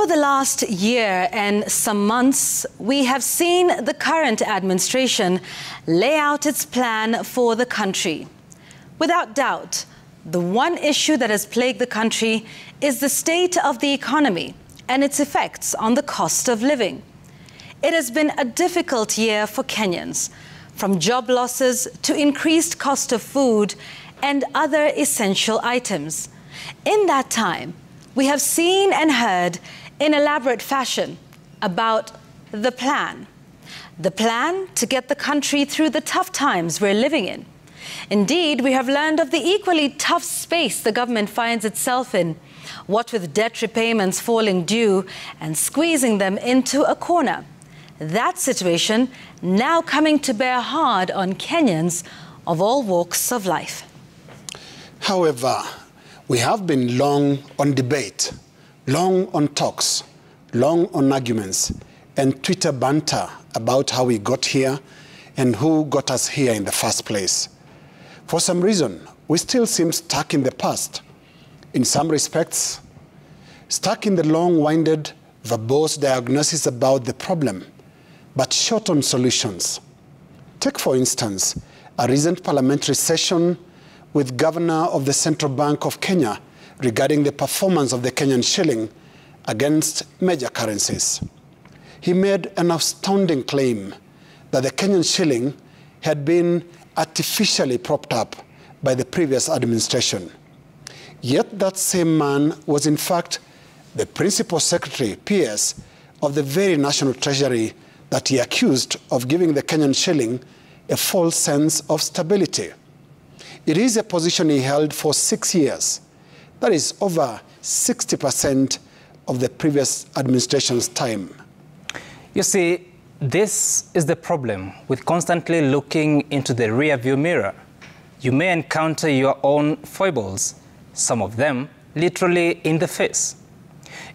Over the last year and some months, we have seen the current administration lay out its plan for the country. Without doubt, the one issue that has plagued the country is the state of the economy and its effects on the cost of living. It has been a difficult year for Kenyans, from job losses to increased cost of food and other essential items. In that time, we have seen and heard in elaborate fashion about the plan to get the country through the tough times we're living in. Indeed, we have learned of the equally tough space the government finds itself in, what with debt repayments falling due and squeezing them into a corner. That situation now coming to bear hard on Kenyans of all walks of life. However, we have been long on debate, long on talks, long on arguments, and Twitter banter about how we got here and who got us here in the first place. For some reason, we still seem stuck in the past. In some respects, stuck in the long-winded, verbose diagnosis about the problem, but short on solutions. Take, for instance, a recent parliamentary session with Governor of the Central Bank of Kenya regarding the performance of the Kenyan shilling against major currencies. He made an astounding claim that the Kenyan shilling had been artificially propped up by the previous administration. Yet that same man was in fact the principal secretary, PS, of the very National Treasury that he accused of giving the Kenyan shilling a false sense of stability. It is a position he held for 6 years. That is over 60% of the previous administration's time. You see, this is the problem with constantly looking into the rearview mirror. You may encounter your own foibles, some of them literally in the face.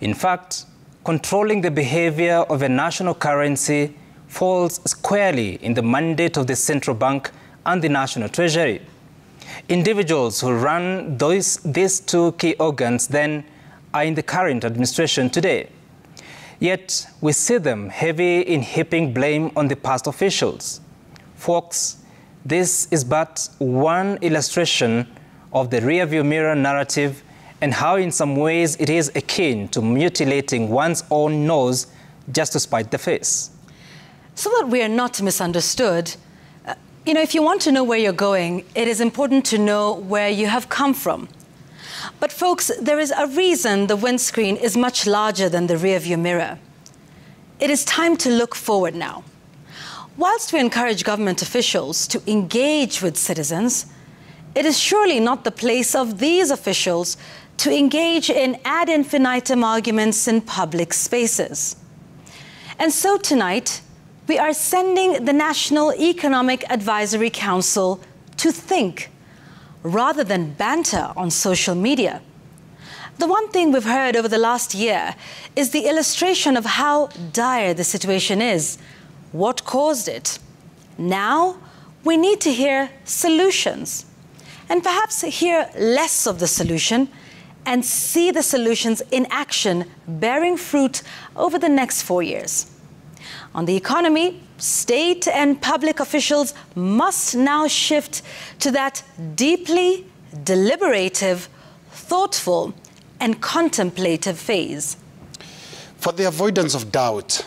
In fact, controlling the behavior of a national currency falls squarely in the mandate of the central bank and the National Treasury. Individuals who run these two key organs then are in the current administration today. Yet we see them heavy in heaping blame on the past officials. Folks, this is but one illustration of the rearview mirror narrative and how in some ways it is akin to mutilating one's own nose just to spite the face. So that we are not misunderstood, if you want to know where you're going, it is important to know where you have come from. But folks, there is a reason the windscreen is much larger than the rearview mirror. It is time to look forward now. Whilst we encourage government officials to engage with citizens, it is surely not the place of these officials to engage in ad infinitum arguments in public spaces. And so tonight, we are sending the National Economic Advisory Council to think, rather than banter on social media. The one thing we've heard over the last year is the illustration of how dire the situation is, what caused it. Now, we need to hear solutions, and perhaps hear less of the solution and see the solutions in action bearing fruit over the next 4 years. On the economy, state and public officials must now shift to that deeply deliberative, thoughtful, and contemplative phase. For the avoidance of doubt,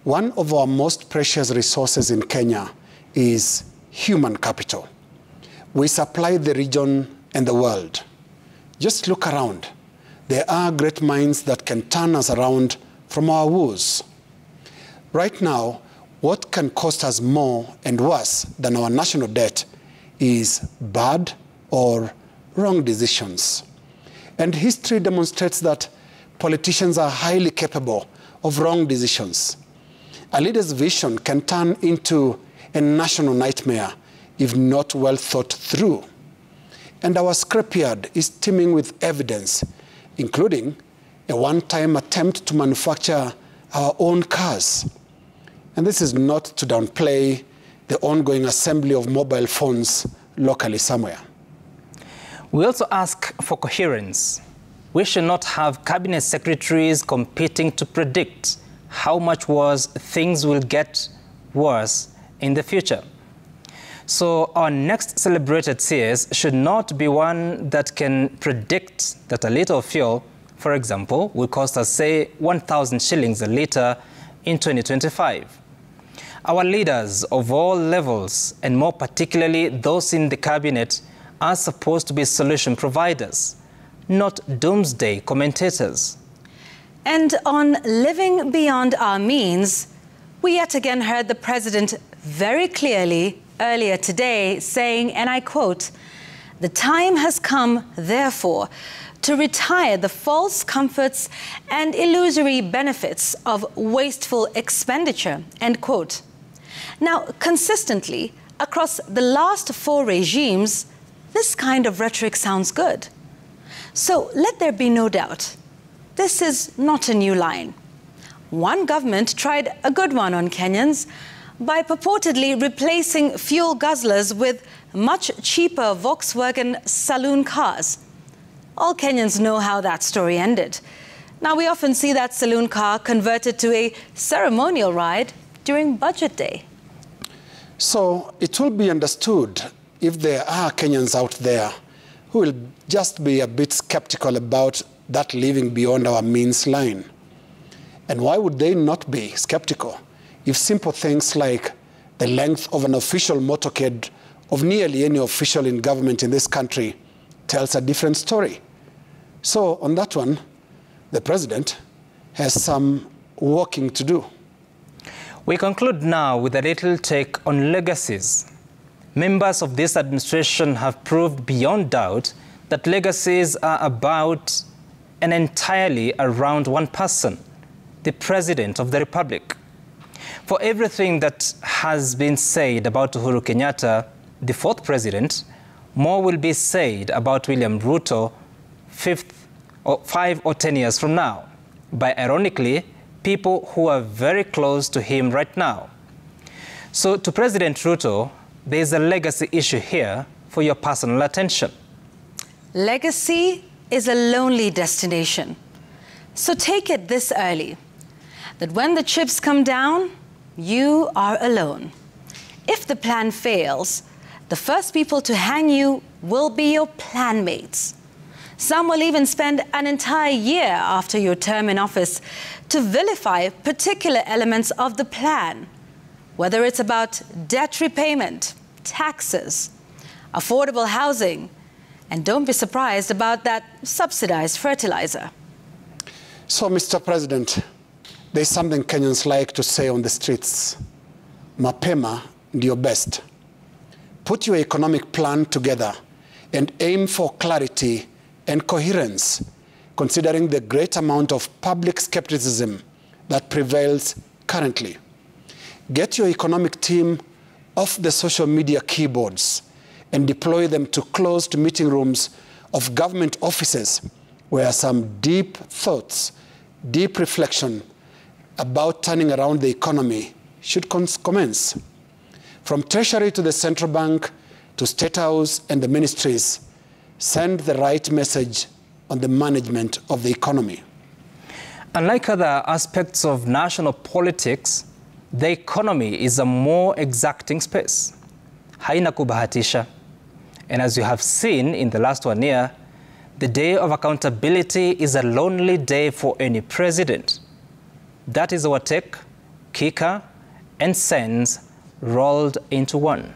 one of our most precious resources in Kenya is human capital. We supply the region and the world. Just look around. There are great minds that can turn us around from our woes. Right now, what can cost us more and worse than our national debt is bad or wrong decisions. And history demonstrates that politicians are highly capable of wrong decisions. A leader's vision can turn into a national nightmare if not well thought through. And our scrapyard is teeming with evidence, including a one-time attempt to manufacture our own cars. And this is not to downplay the ongoing assembly of mobile phones locally somewhere. We also ask for coherence. we should not have cabinet secretaries competing to predict how much worse things will get worse in the future. So our next celebrated CS should not be one that can predict that a litre of fuel, for example, will cost us, say, 1,000 shillings a litre in 2025. Our leaders of all levels, and more particularly those in the cabinet, are supposed to be solution providers, not doomsday commentators. And on living beyond our means, we yet again heard the president very clearly earlier today saying, and I quote, "The time has come, therefore, to retire the false comforts and illusory benefits of wasteful expenditure," end quote. Now, consistently, across the last 4 regimes, this kind of rhetoric sounds good. So let there be no doubt, this is not a new line. One government tried a good one on Kenyans by purportedly replacing fuel guzzlers with much cheaper Volkswagen saloon cars. All Kenyans know how that story ended. Now, we often see that saloon car converted to a ceremonial ride during budget day. So it will be understood if there are Kenyans out there who will just be a bit skeptical about that living beyond our means line. And why would they not be skeptical if simple things like the length of an official motorcade of nearly any official in government in this country tells a different story? So on that one, the president has some working to do. We conclude now with a little take on legacies. Members of this administration have proved beyond doubt that legacies are about and entirely around one person, the President of the Republic. For everything that has been said about Uhuru Kenyatta, the 4th president, more will be said about William Ruto 5 or 10 years from now, by ironically people who are very close to him right now. So to President Ruto, there is a legacy issue here for your personal attention. Legacy is a lonely destination. So take it this early, that when the chips come down, you are alone. If the plan fails, the first people to hang you will be your plan mates. Some will even spend an entire year after your term in office to vilify particular elements of the plan, whether it's about debt repayment, taxes, affordable housing, and don't be surprised about that subsidized fertilizer. So, Mr. President, there's something Kenyans like to say on the streets. Mapema ndio best. Put your economic plan together and aim for clarity and coherence, considering the great amount of public skepticism that prevails currently. Get your economic team off the social media keyboards and deploy them to closed meeting rooms of government offices where some deep thoughts, deep reflection about turning around the economy should commence. From Treasury to the Central Bank to State House and the ministries, send the right message on the management of the economy. Unlike other aspects of national politics, the economy is a more exacting space. Haina kubahatisha. And as you have seen in the last 1 year, the day of accountability is a lonely day for any president. That is our take, kicker, and sense rolled into one.